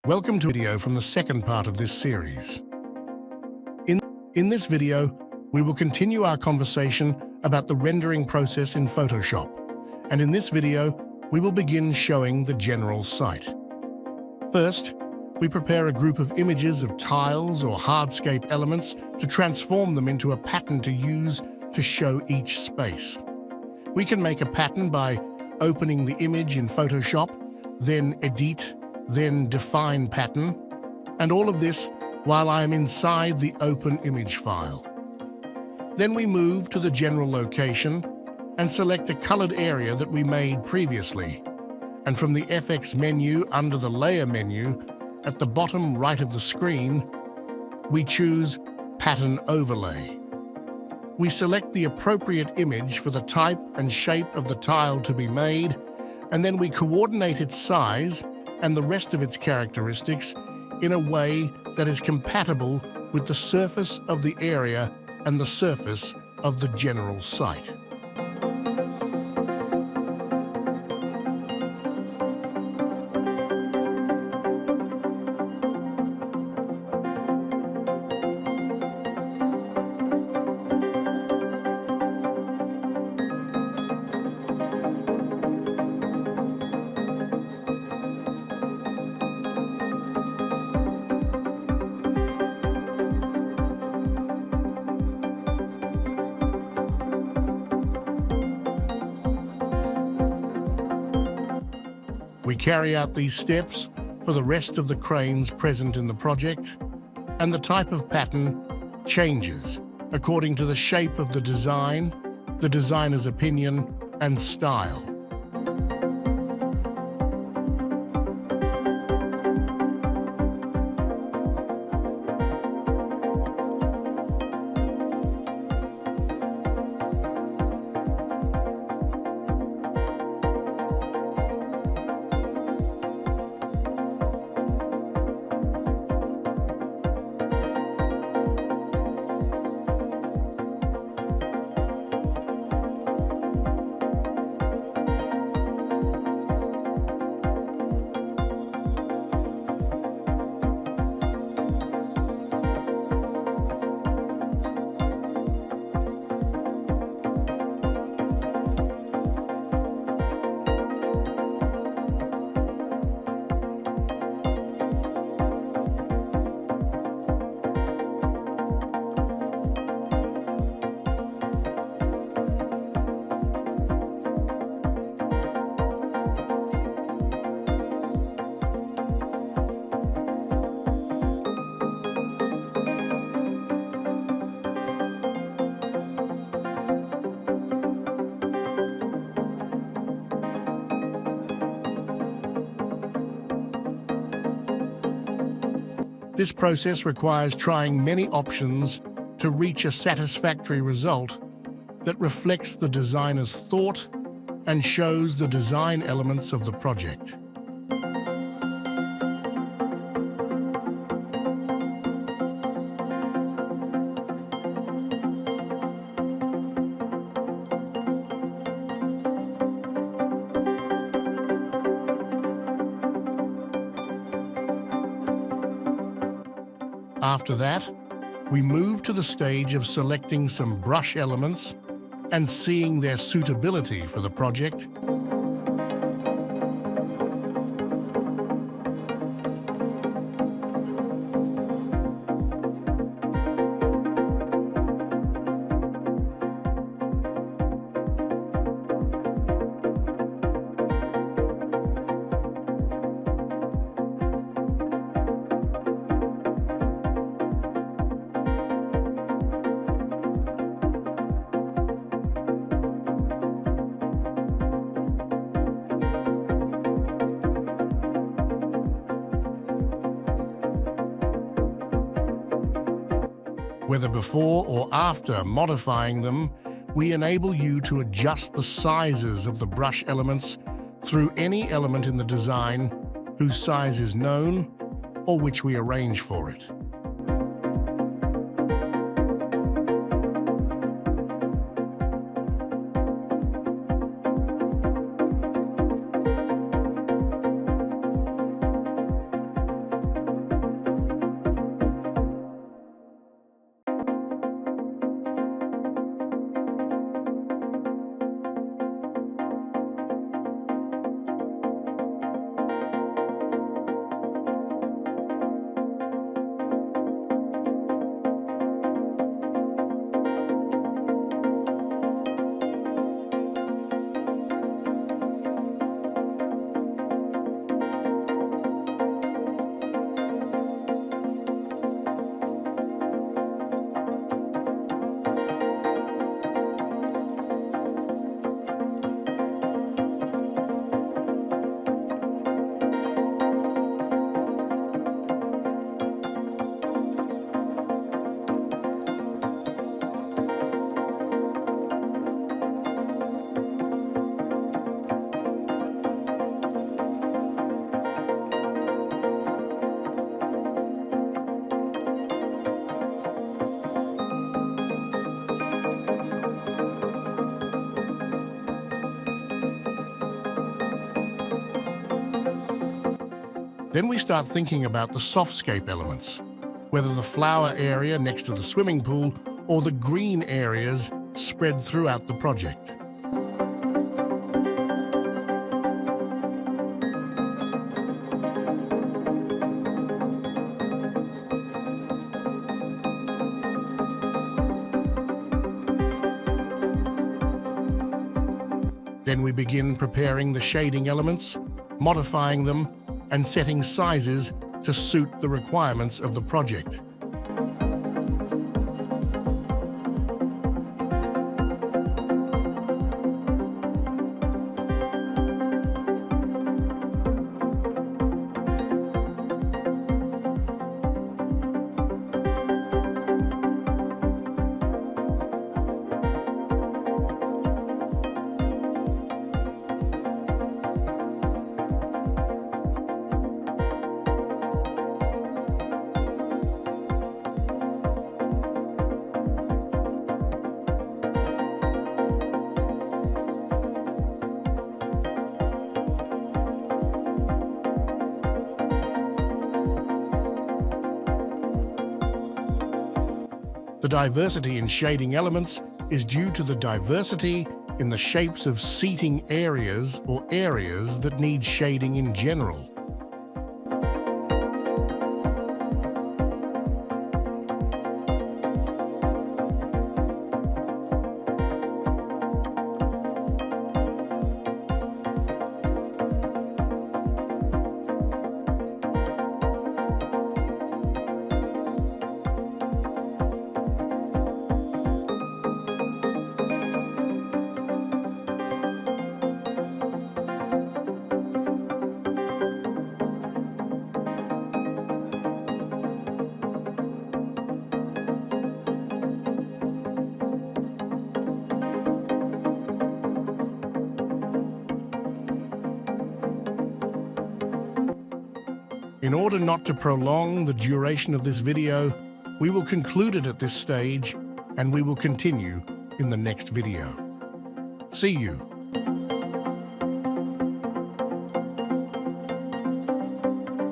Welcome to a video from the second part of this series. In this video, we will continue our conversation about the rendering process in Photoshop. And in this video, we will begin showing the general site. First, we prepare a group of images of tiles or hardscape elements to transform them into a pattern to use to show each space. We can make a pattern by opening the image in Photoshop, then edit, then define pattern, and all of this while I am inside the open image file. Then we move to the general location and select a colored area that we made previously. And from the FX menu under the layer menu, at the bottom right of the screen, we choose Pattern Overlay. We select the appropriate image for the type and shape of the tile to be made, and then we coordinate its size and the rest of its characteristics in a way that is compatible with the surface of the area and the surface of the general site. We carry out these steps for the rest of the cranes present in the project, and the type of pattern changes according to the shape of the design, the designer's opinion, and style. This process requires trying many options to reach a satisfactory result that reflects the designer's thought and shows the design elements of the project. After that, we move to the stage of selecting some brush elements and seeing their suitability for the project. Whether before or after modifying them, we enable you to adjust the sizes of the brush elements through any element in the design whose size is known or which we arrange for it. Then we start thinking about the softscape elements, whether the flower area next to the swimming pool or the green areas spread throughout the project. Then we begin preparing the shading elements, modifying them, and setting sizes to suit the requirements of the project. The diversity in shading elements is due to the diversity in the shapes of seating areas or areas that need shading in general. In order not to prolong the duration of this video, we will conclude it at this stage and we will continue in the next video. See you.